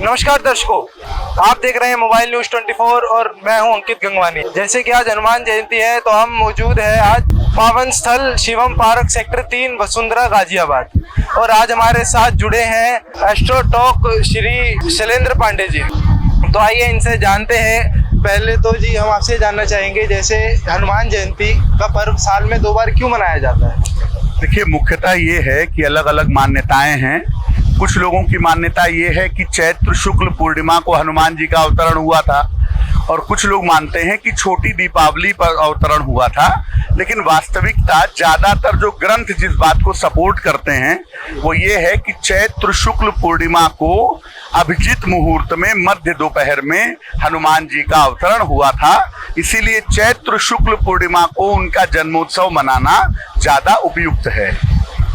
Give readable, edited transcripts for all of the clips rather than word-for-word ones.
नमस्कार दर्शकों, आप देख रहे हैं मोबाइल न्यूज 24 और मैं हूं अंकित गंगवानी। जैसे कि आज हनुमान जयंती है तो हम मौजूद है आज पावन स्थल शिवम पार्क सेक्टर 3 वसुंधरा गाजियाबाद। और आज हमारे साथ जुड़े हैं एस्ट्रो टॉक श्री शैलेंद्र पांडे जी। तो आइए इनसे जानते हैं। पहले तो जी हम आपसे जानना चाहेंगे, जैसे हनुमान जयंती का पर्व साल में 2 बार क्यों मनाया जाता है? देखिए, मुख्यतः ये है कि अलग अलग मान्यताएं हैं। कुछ लोगों की मान्यता ये है कि चैत्र शुक्ल पूर्णिमा को हनुमान जी का अवतरण हुआ था, और कुछ लोग मानते हैं कि छोटी दीपावली पर अवतरण हुआ था। लेकिन वास्तविकता ज्यादातर जो ग्रंथ जिस बात को सपोर्ट करते हैं वो ये है कि चैत्र शुक्ल पूर्णिमा को अभिजीत मुहूर्त में मध्य दोपहर में हनुमान जी का अवतरण हुआ था। इसीलिए चैत्र शुक्ल पूर्णिमा को उनका जन्मोत्सव मनाना ज्यादा उपयुक्त है।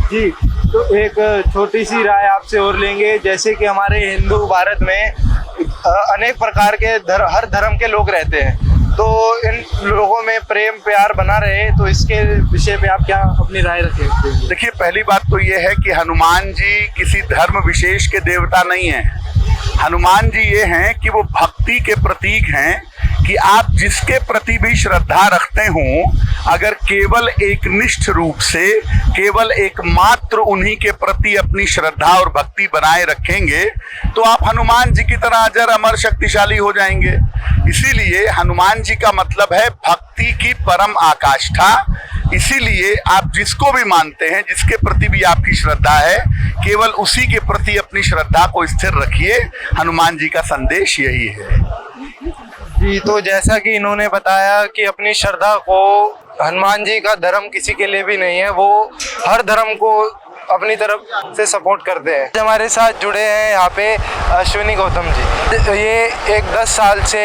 जी, तो एक छोटी सी राय आपसे और लेंगे। जैसे कि हमारे हिंदू भारत में अनेक प्रकार के हर धर्म के लोग रहते हैं, तो इन लोगों में प्रेम प्यार बना रहे, तो इसके विषय पे आप क्या अपनी राय रखें? देखिए, पहली बात तो ये है कि हनुमान जी किसी धर्म विशेष के देवता नहीं हैं। हनुमान जी ये हैं कि वो भक्ति के प्रतीक हैं कि आप जिसके प्रति भी श्रद्धा रखते हों, अगर केवल एक निष्ठ रूप से केवल एकमात्र उन्हीं के प्रति अपनी श्रद्धा और भक्ति बनाए रखेंगे तो आप हनुमान जी की तरह अजर अमर शक्तिशाली हो जाएंगे। इसीलिए हनुमान जी का मतलब है भक्ति की परम आकाष्ठा। इसीलिए आप जिसको भी मानते हैं, जिसके प्रति भी आपकी श्रद्धा है, केवल उसी के प्रति अपनी श्रद्धा को स्थिर रखिए। हनुमान जी का संदेश यही है। जी, तो जैसा कि इन्होंने बताया कि अपनी श्रद्धा को, हनुमान जी का धर्म किसी के लिए भी नहीं है, वो हर धर्म को अपनी तरफ से सपोर्ट करते हैं। हमारे साथ जुड़े हैं यहाँ पे अश्विनी गौतम जी। ये एक 10 साल से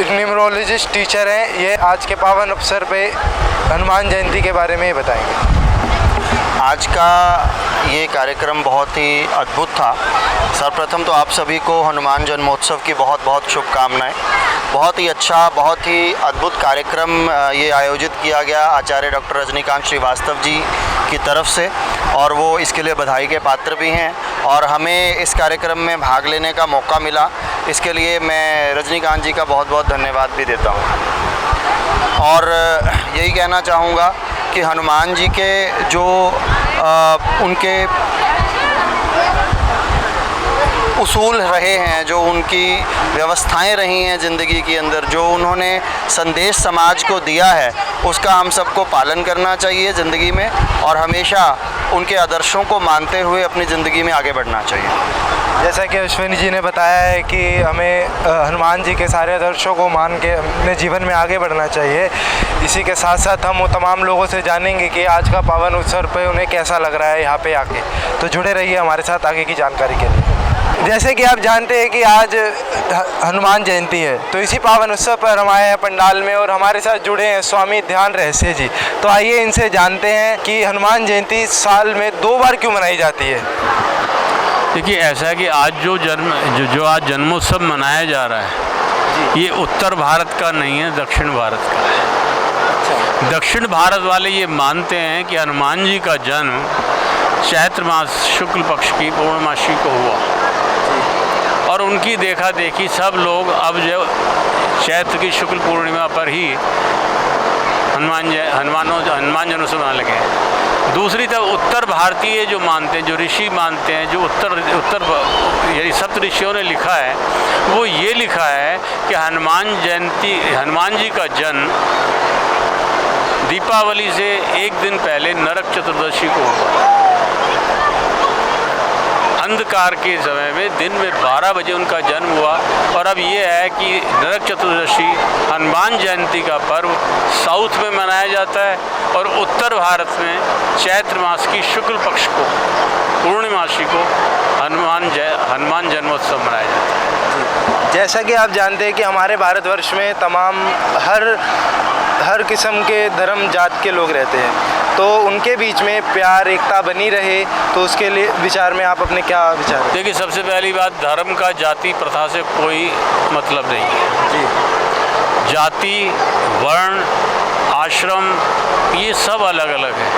न्यूमरोलॉजिस्ट टीचर हैं। ये आज के पावन अवसर पे हनुमान जयंती के बारे में बताएंगे। आज का ये कार्यक्रम बहुत ही अद्भुत था। सर्वप्रथम तो आप सभी को हनुमान जन्मोत्सव की बहुत बहुत शुभकामनाएं। बहुत ही अच्छा, बहुत ही अद्भुत कार्यक्रम ये आयोजित किया गया आचार्य डॉक्टर रजनीकांत श्रीवास्तव जी की तरफ से, और वो इसके लिए बधाई के पात्र भी हैं। और हमें इस कार्यक्रम में भाग लेने का मौका मिला, इसके लिए मैं रजनीकांत जी का बहुत बहुत धन्यवाद भी देता हूँ। और यही कहना चाहूँगा कि हनुमान जी के जो उनके उसूल रहे हैं, जो उनकी व्यवस्थाएं रही हैं ज़िंदगी के अंदर, जो उन्होंने संदेश समाज को दिया है, उसका हम सबको पालन करना चाहिए ज़िंदगी में, और हमेशा उनके आदर्शों को मानते हुए अपनी ज़िंदगी में आगे बढ़ना चाहिए। जैसा कि अश्विनी जी ने बताया है कि हमें हनुमान जी के सारे आदर्शों को मान के अपने जीवन में आगे बढ़ना चाहिए। इसी के साथ साथ हम तमाम लोगों से जानेंगे कि आज का पावन उत्सव पे उन्हें कैसा लग रहा है यहाँ पे आके। तो जुड़े रहिए हमारे साथ आगे की जानकारी के लिए। जैसे कि आप जानते हैं कि आज हनुमान जयंती है, तो इसी पावन उत्सव पर हम आए हैं पंडाल में, और हमारे साथ जुड़े हैं स्वामी ध्यान रहस्य जी। तो आइए इनसे जानते हैं कि हनुमान जयंती साल में 2 बार क्यों मनाई जाती है। देखिए, ऐसा है कि आज जो आज जन्मोत्सव मनाया जा रहा है, ये उत्तर भारत का नहीं है, दक्षिण भारत का है। दक्षिण भारत वाले ये मानते हैं कि हनुमान जी का जन्म चैत्र मास शुक्ल पक्ष की पूर्णमासी को हुआ, और उनकी देखा देखी सब लोग अब जो चैत्र की शुक्ल पूर्णिमा पर ही हनुमान जन्मोत्सव मनाने लगे हैं। दूसरी तरफ उत्तर भारतीय जो मानते हैं, जो ऋषि मानते हैं, जो उत्तर सप्त ऋषियों ने लिखा है, वो ये लिखा है कि हनुमान जी का जन्म दीपावली से एक दिन पहले नरक चतुर्दशी को हुआ। अंधकार के समय में दिन में 12 बजे उनका जन्म हुआ। और अब ये है कि नरक चतुर्दशी हनुमान जयंती का पर्व साउथ में मनाया जाता है, और उत्तर भारत में चैत्र मास की शुक्ल पक्ष को पूर्णिमासी को हनुमान जन्मोत्सव मनाया जाता है। जैसा कि आप जानते हैं कि हमारे भारतवर्ष में तमाम हर किस्म के धर्म जात के लोग रहते हैं, तो उनके बीच में प्यार एकता बनी रहे, तो उसके लिए विचार में आप अपने क्या विचार? देखिए, सबसे पहली बात, धर्म का जाति प्रथा से कोई मतलब नहीं है जी। जाति, वर्ण, आश्रम, ये सब अलग अलग है।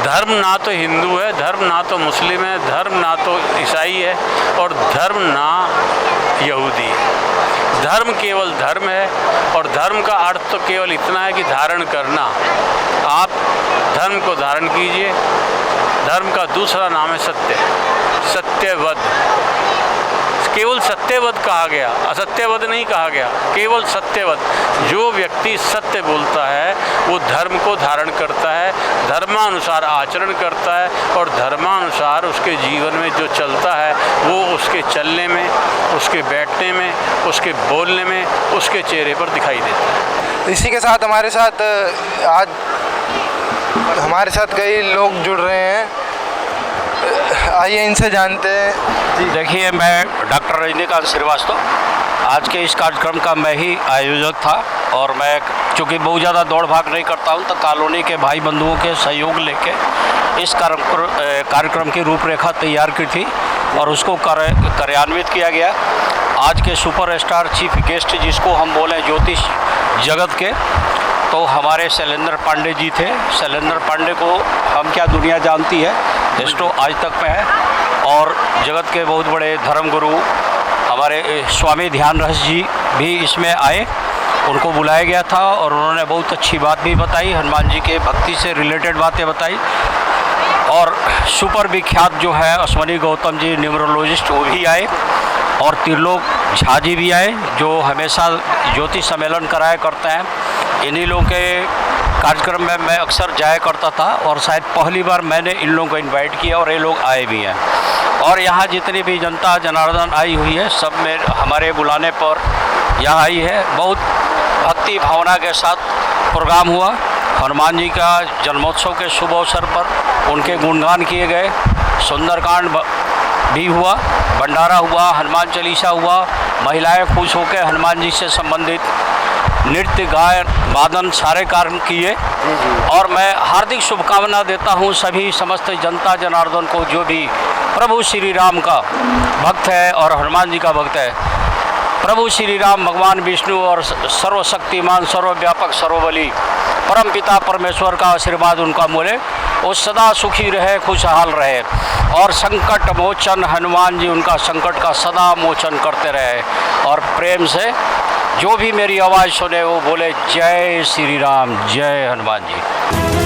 धर्म ना तो हिंदू है, धर्म ना तो मुस्लिम है, धर्म ना तो ईसाई है और धर्म ना यहूदी है। धर्म केवल धर्म है और धर्म का अर्थ तो केवल इतना है कि धारण करना। आप धर्म को धारण कीजिए। धर्म का दूसरा नाम है सत्य, सत्यवद। केवल सत्यवद कहा गया, असत्यवद नहीं कहा गया, केवल सत्यवद। जो व्यक्ति सत्य बोलता है वो धर्म को धारण करता है, धर्मानुसार आचरण करता है और धर्मानुसार उसके जीवन में जो चलता है वो उसके चलने में, उसके बैठने में, उसके बोलने में, उसके चेहरे पर दिखाई देता है। इसी के साथ आज हमारे साथ कई लोग जुड़ रहे हैं, आइए इनसे जानते हैं। जी देखिए, मैं डॉक्टर रजनीकांत श्रीवास्तव, आज के इस कार्यक्रम का मैं ही आयोजक था और मैं चूँकि बहुत ज़्यादा दौड़ भाग नहीं करता हूँ तो कॉलोनी के भाई बंधुओं के सहयोग लेके इस कार्यक्रम की रूपरेखा तैयार की थी और उसको कार्यान्वित किया गया। आज के सुपरस्टार चीफ गेस्ट जिसको हम बोलें ज्योतिष जगत के, तो हमारे शैलेंद्र पांडे जी थे। शैलेंद्र पांडे को हम क्या दुनिया जानती है, एस्ट्रो आज तक में है। और जगत के बहुत बड़े धर्मगुरु हमारे स्वामी ध्यान रस जी भी इसमें आए, उनको बुलाया गया था और उन्होंने बहुत अच्छी बात भी बताई, हनुमान जी के भक्ति से रिलेटेड बातें बताई। और सुपर विख्यात जो है अश्वनी गौतम जी न्यूमरोलॉजिस्ट, वो भी आए और त्रिलोक झा जी भी आए जो हमेशा ज्योतिष सम्मेलन कराया करते हैं। इन्हीं लोगों के कार्यक्रम में मैं अक्सर जाया करता था और शायद पहली बार मैंने इन लोगों को इनवाइट किया और ये लोग आए भी हैं। और यहाँ जितनी भी जनता जनार्दन आई हुई है सब में हमारे बुलाने पर यहाँ आई है। बहुत भक्ति भावना के साथ प्रोग्राम हुआ। हनुमान जी का जन्मोत्सव के शुभ अवसर पर उनके गुणगान किए गए, सुंदरकांड भी हुआ, भंडारा हुआ, हनुमान चालीसा हुआ, महिलाएं खुश होकर हनुमान जी से संबंधित नृत्य गायन वादन सारे कार्य किए। और मैं हार्दिक शुभकामना देता हूं सभी समस्त जनता जनार्दन को जो भी प्रभु श्री राम का भक्त है और हनुमान जी का भक्त है। प्रभु श्री राम भगवान विष्णु और सर्वशक्तिमान सर्वव्यापक सर्वबली परमपिता परमेश्वर का आशीर्वाद उनका मिले, वो सदा सुखी रहे, खुशहाल रहे और संकट मोचन हनुमान जी उनका संकट का सदा मोचन करते रहे। और प्रेम से जो भी मेरी आवाज़ सुने वो बोले जय श्री राम, जय हनुमान जी।